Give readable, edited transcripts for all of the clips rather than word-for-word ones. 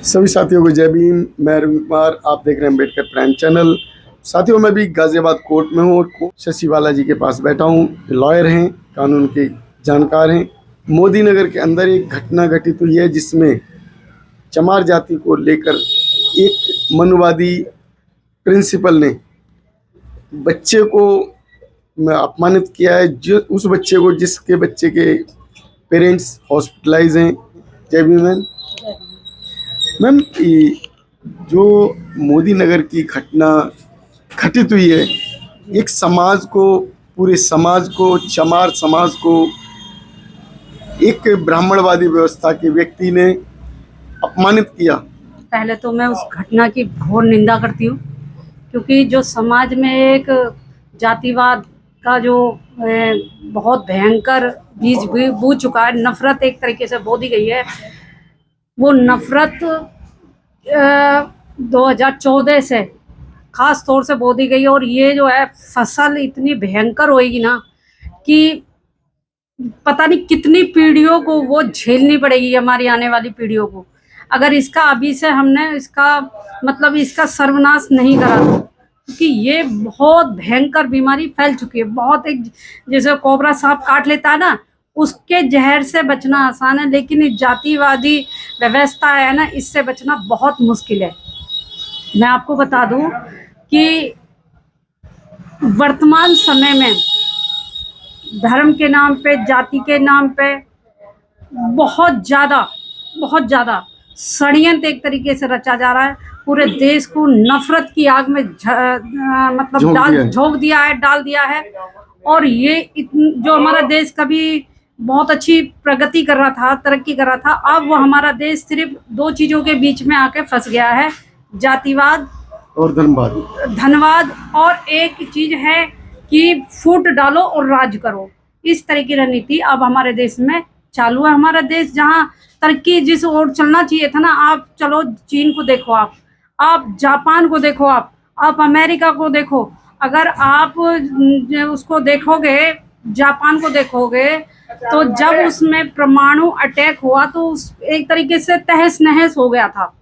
सभी साथियों को जय भीम। मैं रवि कुमार, आप देख रहे हैं अम्बेडकर प्राइम चैनल। साथियों, मैं भी गाजियाबाद कोर्ट में हूँ और शशि बाला जी के पास बैठा हूँ। लॉयर हैं, कानून के जानकार हैं। मोदी नगर के अंदर एक घटना घटित हुई है जिसमें चमार जाति को लेकर एक मनुवादी प्रिंसिपल ने बच्चे को अपमानित किया है, जो उस बच्चे को जिसके बच्चे के पेरेंट्स हॉस्पिटलाइज हैं। जय भीम मैम। मैम, जो मोदी नगर की घटना घटित हुई है, एक समाज को, पूरे समाज को, चमार समाज को एक ब्राह्मणवादी व्यवस्था के व्यक्ति ने अपमानित किया। पहले तो मैं उस घटना की घोर निंदा करती हूँ, क्योंकि जो समाज में एक जातिवाद का जो बहुत भयंकर बीज बूझ चुका है, नफरत एक तरीके से बो दी गई है। वो नफरत 2014 से खास तौर से बो दी गई है, और ये जो है फसल इतनी भयंकर होएगी ना कि पता नहीं कितनी पीढ़ियों को वो झेलनी पड़ेगी, हमारी आने वाली पीढ़ियों को, अगर इसका अभी से हमने इसका सर्वनाश नहीं करा, क्योंकि ये बहुत भयंकर बीमारी फैल चुकी है। बहुत एक जैसे कोबरा सांप काट लेता है ना, उसके जहर से बचना आसान है, लेकिन इस जातिवादी व्यवस्था है ना, इससे बचना बहुत मुश्किल है। मैं आपको बता दूं कि वर्तमान समय में धर्म के नाम पे, जाति के नाम पे बहुत ज़्यादा षड्यंत्र एक तरीके से रचा जा रहा है। पूरे देश को नफरत की आग में डाल दिया है। और ये जो हमारा देश कभी बहुत अच्छी प्रगति कर रहा था, तरक्की कर रहा था, अब वो हमारा देश सिर्फ दो चीज़ों के बीच में आके फंस गया है, जातिवाद और धनवाद। और एक चीज़ है कि फूट डालो और राज करो। इस तरह की रणनीति अब हमारे देश में चालू है। हमारा देश जहाँ तरक्की जिस ओर चलना चाहिए था ना, आप चलो चीन को देखो, आप जापान को देखो, आप अमेरिका को देखो। अगर आप उसको देखोगे, जापान को देखोगे, तो जब उसमें परमाणु अटैक हुआ तो उस एक तरीके से तहस नहस हो गया था।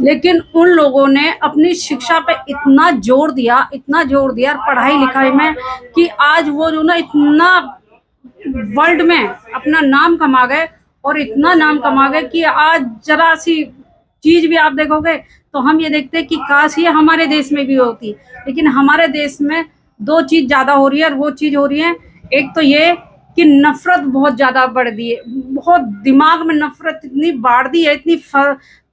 लेकिन उन लोगों ने अपनी शिक्षा पे इतना जोर दिया पढ़ाई लिखाई में, कि आज वो जो ना इतना वर्ल्ड में अपना नाम कमा गए, और इतना नाम कमा गए कि आज जरा सी चीज भी आप देखोगे तो हम ये देखते हैं कि काश ये हमारे देश में भी होती। लेकिन हमारे देश में दो चीज ज्यादा हो रही है, और वो चीज हो रही है, एक तो ये कि नफरत बहुत ज्यादा बढ़ दी है। बहुत दिमाग में नफरत इतनी बाढ़ दी है, इतनी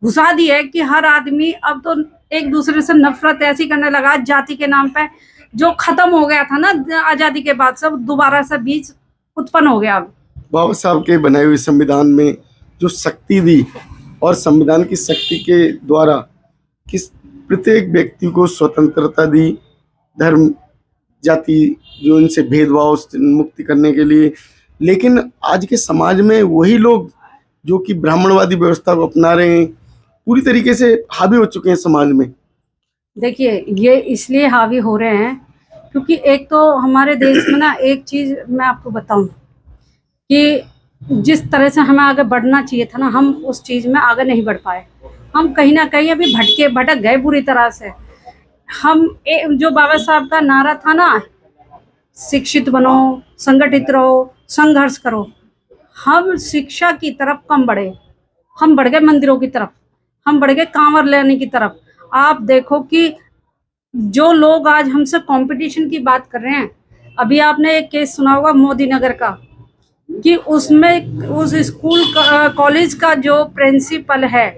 घुसा दी है कि हर आदमी अब तो एक दूसरे से नफरत ऐसी करने लगा जाति के नाम पे। जो खत्म हो गया था ना आजादी के बाद, सब दोबारा से बीज उत्पन्न हो गया। अब बाबा साहब के बनाए हुए संविधान में जो शक्ति दी, और संविधान की शक्ति के द्वारा किस प्रत्येक व्यक्ति को स्वतंत्रता दी, धर्म जाति जो इनसे भेदभाव से मुक्ति करने के लिए। लेकिन आज के समाज में वही लोग जो कि ब्राह्मणवादी व्यवस्था को अपना रहे हैं, पूरी तरीके से हावी हो चुके हैं समाज में। देखिए, ये इसलिए हावी हो रहे हैं क्योंकि एक तो हमारे देश में ना, एक चीज़ मैं आपको बताऊं कि जिस तरह से हमें आगे बढ़ना चाहिए था ना, हम उस चीज़ में आगे नहीं बढ़ पाए। हम कहीं ना कहीं अभी भटक गए बुरी तरह से। जो बाबा साहब का नारा था ना, शिक्षित बनो, संगठित रहो, संघर्ष करो, हम शिक्षा की तरफ कम बढ़े। हम बढ़ गए मंदिरों की तरफ, हम बढ़ गए कांवर लेने की तरफ। आप देखो कि जो लोग आज हमसे कंपटीशन की बात कर रहे हैं, अभी आपने एक केस सुना होगा मोदी नगर का, कि उसमें उस स्कूल कॉलेज का जो प्रिंसिपल है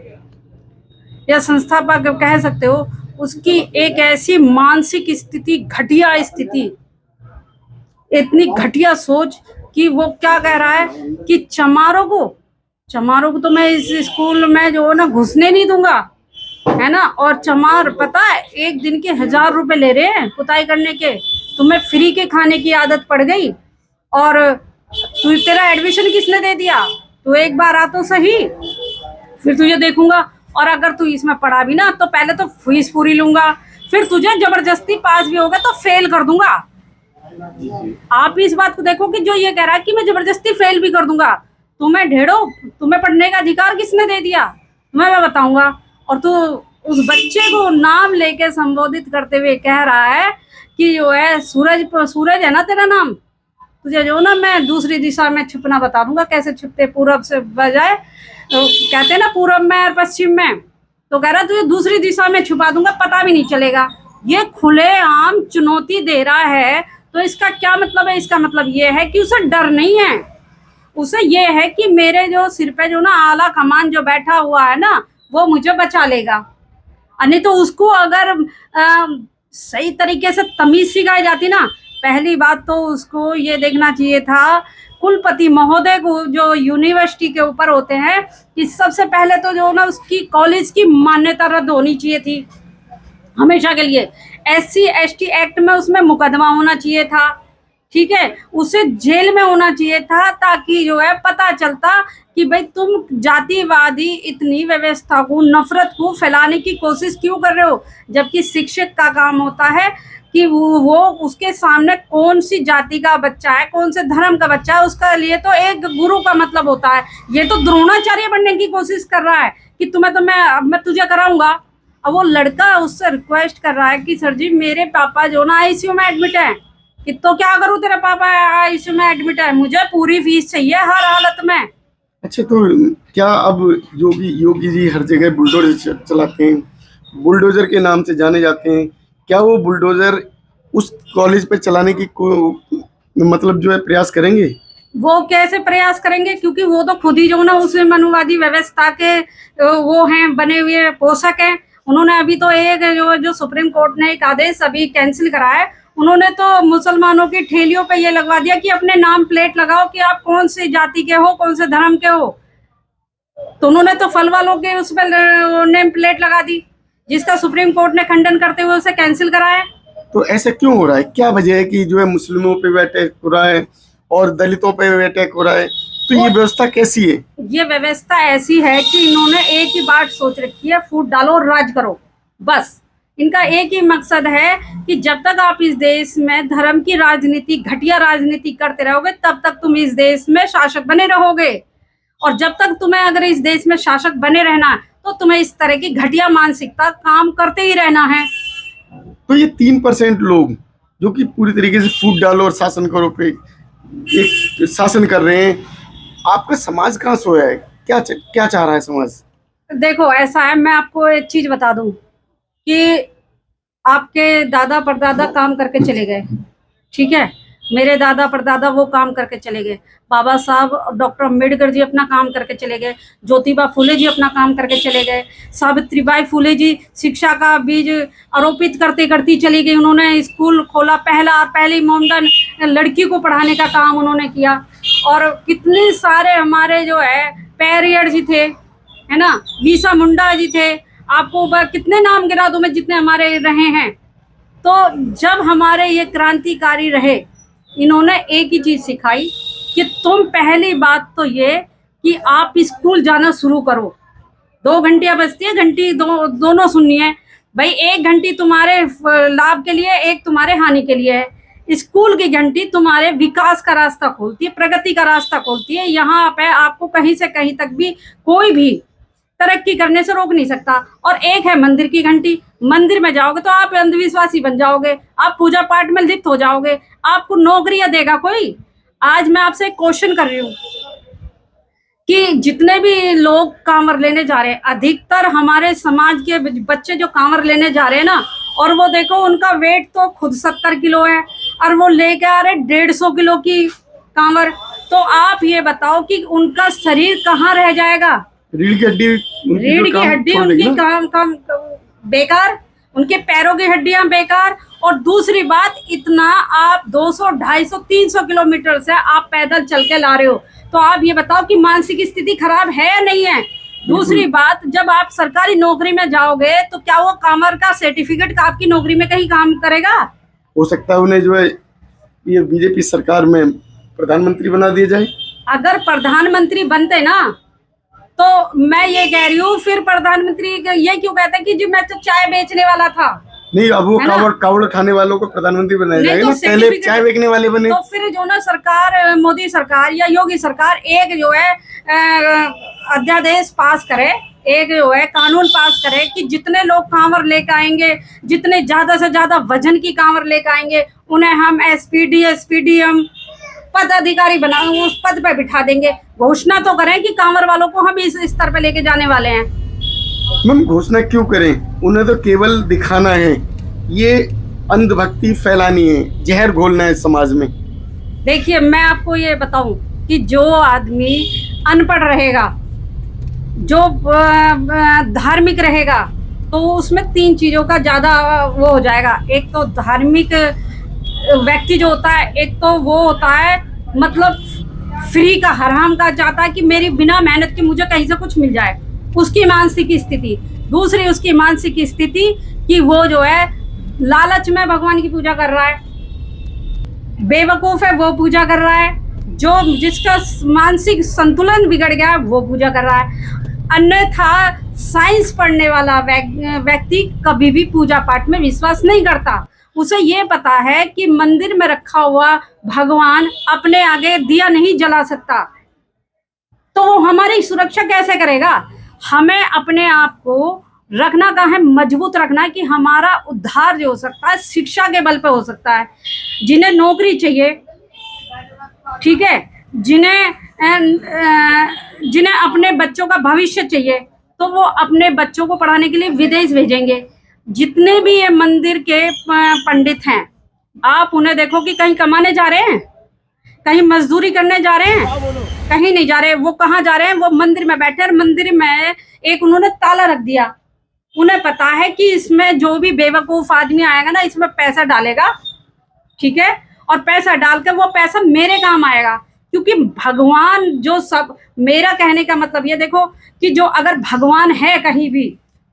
या संस्थापक कह सकते हो, उसकी एक ऐसी मानसिक स्थिति, घटिया स्थिति, इतनी घटिया सोच कि वो क्या कह रहा है कि चमारों को तो मैं इस स्कूल में जो है ना घुसने नहीं दूंगा, है ना। और चमार पता है एक दिन के 1000 रुपए ले रहे हैं पुताई करने के। तुम्हें फ्री के खाने की आदत पड़ गई, और तेरा एडमिशन किसने दे दिया? तू एक बार आ तो सही, फिर तुझे देखूंगा। और अगर तू इसमें पढ़ा भी ना, तो पहले तो फीस पूरी लूंगा, फिर तुझे जबरदस्ती पास भी होगा तो फेल कर दूंगा। आप इस बात को देखो कि जो ये कह रहा है कि मैं जबरदस्ती फेल भी कर दूंगा, तुम्हें ढेड़ो, तुम्हें पढ़ने का अधिकार किसने दे दिया? मैं बताऊंगा। और तू उस बच्चे को नाम लेके संबोधित करते हुए कह रहा है कि जो है सूरज, सूरज है ना तेरा नाम, तुझे जो ना मैं दूसरी दिशा में छुपना बता दूंगा कैसे छुपते, पूरब से बजाय तो कहते हैं ना पूरब में और पश्चिम में, तो कह रहा तुझे दूसरी दिशा में छुपा दूंगा, पता भी नहीं चलेगा। ये खुलेआम चुनौती दे रहा है, तो इसका क्या मतलब है? इसका मतलब ये है कि उसे डर नहीं है, उसे ये है कि मेरे जो सिर पे जो ना आला कमान जो बैठा हुआ है ना, वो मुझे बचा लेगा। नहीं तो उसको अगर सही तरीके से तमीज सिखाई जाती ना, पहली बात तो उसको ये देखना चाहिए था कुलपति महोदय को जो यूनिवर्सिटी के ऊपर होते हैं, कि सबसे पहले तो जो ना उसकी कॉलेज की मान्यता रद्द होनी चाहिए थी हमेशा के लिए। SC/ST एक्ट में उसमें मुकदमा होना चाहिए था, ठीक है, उसे जेल में होना चाहिए था, ताकि जो है पता चलता कि भाई तुम जातिवादी इतनी व्यवस्था को, नफरत को फैलाने की कोशिश क्यों कर रहे हो। जबकि शिक्षक का काम होता है कि वो उसके सामने कौन सी जाति का बच्चा है, कौन से धर्म का बच्चा है, उसका लिए तो एक गुरु का मतलब होता है। ये तो द्रोणाचार्य बनने की कोशिश कर रहा है कि तुम्हें तो मैं तुझे कराऊंगा। अब वो लड़का उससे रिक्वेस्ट कर रहा है कि सर जी मेरे पापा जो ना ICU में एडमिट है, कि तो क्या करूं, तेरे पापा ICU में एडमिट है, मुझे पूरी फीस चाहिए हर हालत में। अच्छा, तो क्या अब योगी जी हर जगह बुलडोजर चलाते हैं, बुलडोजर के नाम से जाने जाते हैं, क्या वो बुलडोजर उस कॉलेज पे चलाने की मतलब जो है प्रयास करेंगे? वो कैसे प्रयास करेंगे, क्योंकि वो तो खुद ही जो ना उस मनुवादी व्यवस्था के वो हैं, बने हुए पोषक हैं। उन्होंने अभी तो एक जो सुप्रीम कोर्ट ने एक आदेश अभी कैंसिल करा है, उन्होंने तो मुसलमानों की ठेलियों पे ये लगवा दिया कि अपने नाम प्लेट लगाओ कि आप कौन सी जाति के हो, कौन से धर्म के हो। तो उन्होंने तो फल वालों के उस पर नेम प्लेट लगा दी, जिसका सुप्रीम कोर्ट ने खंडन करते हुए उसे कैंसिल कराया। तो ऐसा क्यों हो रहा है? क्या वजह है कि जो है मुस्लिमों पे भी अटैक हो रहा है और दलितों पे भी अटैक हो रहा है? तो ये व्यवस्था कैसी है? ये व्यवस्था ऐसी है कि इन्होंने एक ही बात सोच रखी है, फूट डालो और राज करो। बस इनका एक ही मकसद है कि जब तक आप इस देश में धर्म की राजनीति, घटिया राजनीति करते रहोगे, तब तक तुम इस देश में शासक बने रहोगे। और जब तक तुम्हें अगर इस देश में शासक बने रहना, तो तुम्हें इस तरह की घटिया मानसिकता काम करते ही रहना है। तो ये 3% लोग जो कि पूरी तरीके से फूट डालो और शासन करो पे एक शासन कर रहे हैं, आपका समाज कहाँ सोया है? क्या चाह रहा है समाज? देखो ऐसा है, मैं आपको एक चीज बता दूं कि आपके दादा परदादा काम करके चले गए, ठीक है, मेरे दादा परदादा वो काम करके चले गए, बाबा साहब डॉक्टर अम्बेडकर जी अपना काम करके चले गए, ज्योतिबा फुले जी अपना काम करके चले गए, सावित्रीबाई फुले जी शिक्षा का बीज आरोपित करते करती चली गई। उन्होंने स्कूल खोला, पहली मोमडन लड़की को पढ़ाने का काम उन्होंने किया। और कितने सारे हमारे जो है पेरियर जी थे, है ना, बीसा मुंडा जी थे, आपको कितने नाम गिरा दूं मैं जितने हमारे रहे हैं। तो जब हमारे ये क्रांतिकारी रहे, इन्होंने एक ही चीज सिखाई कि तुम पहली बात तो ये कि आप स्कूल जाना शुरू करो। 2 घंटियां बजती है, घंटी दोनों सुननी है भाई, 1 घंटी तुम्हारे लाभ के लिए, एक तुम्हारे हानि के लिए है। स्कूल की घंटी तुम्हारे विकास का रास्ता खोलती है, प्रगति का रास्ता खोलती है। यहाँ पे आपको कहीं से कहीं तक भी कोई भी तरक्की करने से रोक नहीं सकता। और एक है मंदिर की घंटी, मंदिर में जाओगे तो आप अंधविश्वासी बन जाओगे, आप पूजा पाठ में लिप्त हो जाओगे, आपको नौकरियां देगा कोई? आज मैं आपसे एक क्वेश्चन कर रही हूँ कि जितने भी लोग कांवर लेने जा रहे हैं, अधिकतर हमारे समाज के बच्चे जो कांवर लेने जा रहे हैं ना, और वो देखो उनका वेट तो खुद 70 किलो है और वो लेके आ रहे 150 किलो की कांवर। तो आप ये बताओ कि उनका शरीर कहाँ रह जाएगा? रीढ़ की हड्डी उनकी काम बेकार, उनके पैरों की हड्डियां बेकार। और दूसरी बात, इतना आप 200, 250, 300 किलोमीटर से आप पैदल चल के ला रहे हो, तो आप ये बताओ कि मानसिक स्थिति खराब है या नहीं है? दूसरी बात, जब आप सरकारी नौकरी में जाओगे तो क्या वो कांवर का सर्टिफिकेट का आपकी नौकरी में कहीं काम करेगा? हो सकता है उन्हें जो है ये बीजेपी सरकार में प्रधानमंत्री बना दिया जाए। अगर प्रधानमंत्री बनते ना, तो मैं ये कह रही हूँ, फिर प्रधानमंत्री ये क्यों कहते कि जी मैं तो चाय बेचने वाला था। नहीं, अब वो कावड़ खाने वालों को प्रधानमंत्री बनाया जाएगा ना, पहले चाय बेचने वाले बने। तो फिर जो ना सरकार, मोदी सरकार या योगी सरकार एक जो है अध्यादेश पास करे एक जो है कानून पास करे कि जितने लोग कांवर लेकर आएंगे, जितने ज्यादा से ज्यादा वजन की कांवर लेकर आएंगे, उन्हें हम एसपीडी एसपीडीएम पदाधिकारी बना उस पद पे बिठा देंगे। घोषणा तो करें कि कांवर वालों को हम इस स्तर पे लेके जाने वाले हैं। मैम घोषणा क्यों करें, उन्हें तो केवल दिखाना है, ये अंधभक्ति फैलानी है, जहर घोलना है समाज में। देखिए मैं आपको ये बताऊं कि जो आदमी अनपढ़ रहेगा, जो धार्मिक रहेगा, तो उसमें 3 चीजों का ज्यादा वो हो जाएगा। एक तो धार्मिक व्यक्ति जो होता है, एक तो वो होता है मतलब फ्री का हराम का चाहता है कि मेरी बिना मेहनत के मुझे कहीं से कुछ मिल जाए, उसकी मानसिक स्थिति। दूसरी उसकी मानसिक स्थिति कि वो जो है लालच में भगवान की पूजा कर रहा है, बेवकूफ है वो पूजा कर रहा है, जो जिसका मानसिक संतुलन बिगड़ गया है वो पूजा कर रहा है। अन्यथा साइंस पढ़ने वाला व्यक्ति कभी भी पूजा पाठ में विश्वास नहीं करता। उसे ये पता है कि मंदिर में रखा हुआ भगवान अपने आगे दिया नहीं जला सकता, तो वो हमारी सुरक्षा कैसे करेगा? हमें अपने आप को रखना कहाँ है, मजबूत रखना है कि हमारा उद्धार जो हो सकता है शिक्षा के बल पे हो सकता है। जिन्हें नौकरी चाहिए, ठीक है, जिन्हें अपने बच्चों का भविष्य चाहिए, तो वो अपने बच्चों को पढ़ाने के लिए विदेश भेजेंगे। जितने भी ये मंदिर के पंडित हैं, आप उन्हें देखो कि कहीं कमाने जा रहे हैं, कहीं मजदूरी करने जा रहे हैं, कहीं नहीं जा रहे। वो कहाँ जा रहे हैं? वो मंदिर में बैठे और मंदिर में एक उन्होंने ताला रख दिया। उन्हें पता है कि इसमें जो भी बेवकूफ आदमी आएगा ना, इसमें पैसा डालेगा, ठीक है, और पैसा डाल कर वो पैसा मेरे काम आएगा। क्योंकि भगवान जो सब, मेरा कहने का मतलब ये देखो कि जो अगर भगवान है कहीं भी,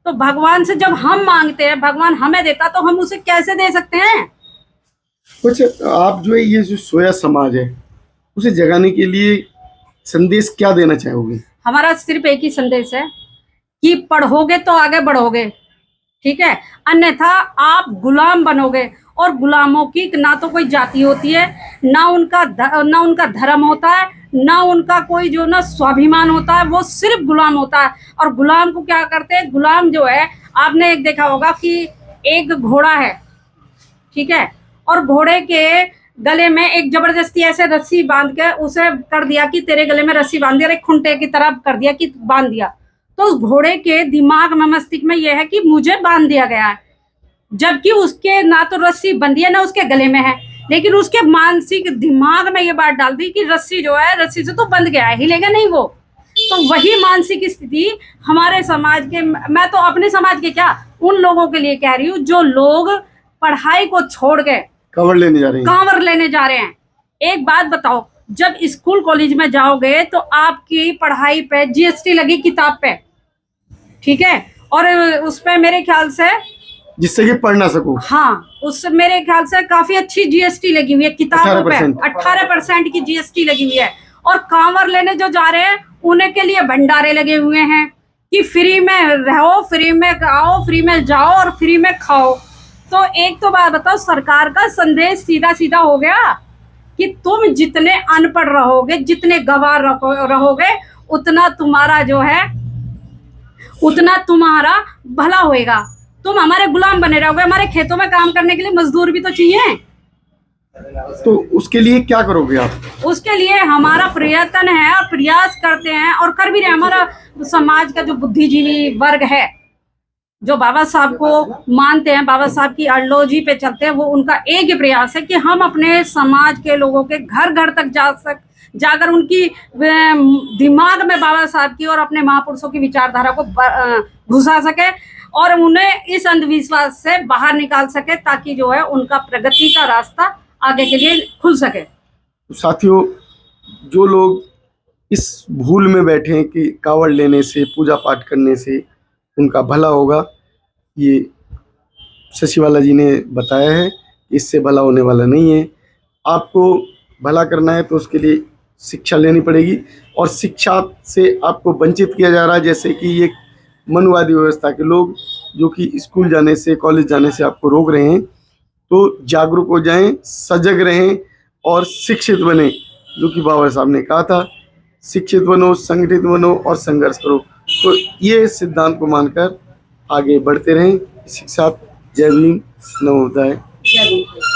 तो भगवान से जब हम मांगते हैं भगवान हमें देता, तो हम उसे कैसे दे सकते हैं? कुछ आप जो है ये जो सोया समाज है उसे जगाने के लिए संदेश क्या देना चाहोगे? हमारा सिर्फ एक ही संदेश है कि पढ़ोगे तो आगे बढ़ोगे, ठीक है, अन्यथा आप गुलाम बनोगे। और गुलामों की ना तो कोई जाति होती है, ना उनका धर्म होता है, ना उनका कोई जो ना स्वाभिमान होता है, वो सिर्फ गुलाम होता है। और गुलाम को क्या करते हैं? गुलाम जो है, आपने एक देखा होगा कि एक घोड़ा है, ठीक है, और घोड़े के गले में एक जबरदस्ती ऐसे रस्सी बांध के उसे कर दिया कि तेरे गले में रस्सी बांध दिया, एक खुंटे की तरह कर दिया कि बांध दिया। तो उस घोड़े के दिमाग में, मस्तिष्क में यह है कि मुझे बांध दिया गया है, जबकि उसके ना तो रस्सी बंधी है ना उसके गले में है, लेकिन उसके मानसिक दिमाग में ये बात डाल दी कि रस्सी जो है, रस्सी से तो बंध गया है, हिलेगा नहीं वो। तो वही मानसिक स्थिति हमारे समाज के, मैं तो अपने समाज के क्या, उन लोगों के लिए कह रही हूँ जो लोग पढ़ाई को छोड़ के कांवर लेने जा रहे हैं। कांवर लेने जा रहे हैं। एक बात बताओ, जब स्कूल कॉलेज में जाओगे तो आपकी पढ़ाई पे जीएसटी लगी किताब पे, ठीक है, और उस पे मेरे ख्याल से, जिससे कि पढ़ ना सको, हाँ, उससे मेरे ख्याल से काफी अच्छी जीएसटी लगी हुई है किताबों पे, 18% की जीएसटी लगी हुई है। और कांवर लेने जो जा रहे हैं उन्हें के लिए भंडारे लगे हुए हैं कि फ्री में रहो, फ्री में आओ, फ्री में जाओ और फ्री में खाओ। तो एक तो बात बताओ, सरकार का संदेश सीधा सीधा हो गया कि तुम जितने अनपढ़ रहोगे, जितने गवार रहोगे, उतना तुम्हारा जो है, उतना तुम्हारा भला होएगा। तुम हमारे गुलाम बने रहोगे, हमारे खेतों में काम करने के लिए मजदूर भी तो चाहिए। तो उसके लिए क्या करोगे आप? उसके लिए हमारा प्रयत्न है और प्रयास करते हैं और कर भी रहे। हमारा समाज का जो बुद्धिजीवी वर्ग है, जो बाबा साहब को मानते हैं, बाबा साहब की आइडियोलॉजी पे चलते हैं, वो उनका एक ही प्रयास है कि हम अपने समाज के लोगों के घर घर तक जाकर उनकी दिमाग में बाबा साहब की और अपने महापुरुषों की विचारधारा को घुसा सके और उन्हें इस अंधविश्वास से बाहर निकाल सके, ताकि जो है उनका प्रगति का रास्ता आगे के लिए खुल सके। साथियों, जो लोग इस भूल में बैठे हैं कि कांवड़ लेने से, पूजा पाठ करने से उनका भला होगा, ये शशिवाला जी ने बताया है, इससे भला होने वाला नहीं है। आपको भला करना है तो उसके लिए शिक्षा लेनी पड़ेगी, और शिक्षा से आपको वंचित किया जा रहा है। जैसे कि ये मनुवादी व्यवस्था के लोग जो कि स्कूल जाने से, कॉलेज जाने से आपको रोक रहे हैं, तो जागरूक हो जाएं, सजग रहें और शिक्षित बने। जो कि बाबा साहब ने कहा था, शिक्षित बनो, संगठित बनो और संघर्ष करो। तो ये सिद्धांत को मानकर आगे बढ़ते रहें। इसी के साथ जय भीम, नमोदय। जय भीम।